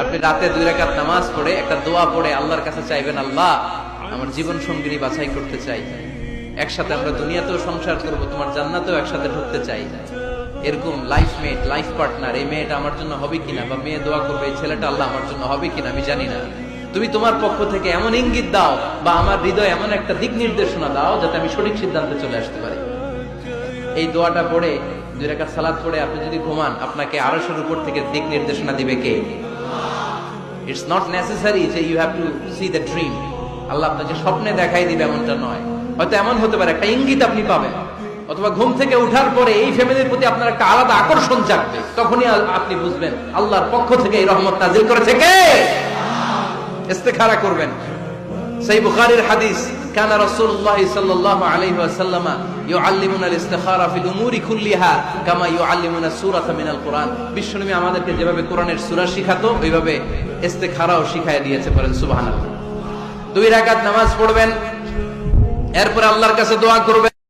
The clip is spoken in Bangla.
আপনি রাতে 2 রাকাত নামাজ পড়ে একটা দোয়া পড়ে আল্লাহর কাছে চাইবেন, আল্লাহ আমার জীবন সঙ্গিনী বাছাই করতে চাই, একসাথে আমরা দুনিয়াতেও সংসার করব, তোমার জান্নাতেও একসাথে ঢুকতে চাই। এরকম লাইফমেট, লাইফ পার্টনার এই মেয়েটা আমার জন্য হবে কিনা, বা মেয়ে দোয়া করবে এই ছেলেটা আল্লাহ আমার জন্য হবে কিনা আমি জানি না, তুমি তোমার পক্ষ থেকে এমন ইঙ্গিত দাও বা আমার হৃদয়ে এমন একটা দিক নির্দেশনা দাও যাতে আমি সঠিক সিদ্ধান্তে চলে আসতে পারি। এই দোয়াটা পড়ে 2 রাকাত সালাত পড়ে আপনি যদি ঘুমান, আপনাকে আরশের উপর থেকে দিক নির্দেশনা দিবে কে? It's not necessary যে you have to see the dream. আল্লাহ আপনাকে স্বপ্নে দেখাই দিবে এমনটা নয়। হয়তো এমন হতে পারে একটা ইঙ্গিত আপনি পাবেন, অথবা ঘুম থেকে ওঠার পরে এই ফ্যামিলির প্রতি আপনার একটা আলাদা আকর্ষণ জাগবে, তখনই আপনি বুঝবেন আল্লাহর পক্ষ থেকে এই রহমত নাযিল করেছে কে। ইস্তেখারা করবেন। সেই বুখারীর হাদিস, কানা রাসূলুল্লাহ সাল্লাল্লাহু আলাইহি ওয়াসাল্লাম ইউআল্লিমুনা আল-ইস্তিখারা ফিল উমুরি কুল্লিহা কামা ইউআল্লিমুনা সূরাতা মিনাল কুরআন। বিশ্বনবী আমাদেরকে যেভাবে কোরআনের সূরা শিখাতো ওইভাবে ইস্তেখারাও শিখায় দিয়েছে, বলেন সুবহানাল্লাহ। 2 রাকাত নামাজ পড়বেন, এরপর আল্লাহর কাছে দোয়া করবেন।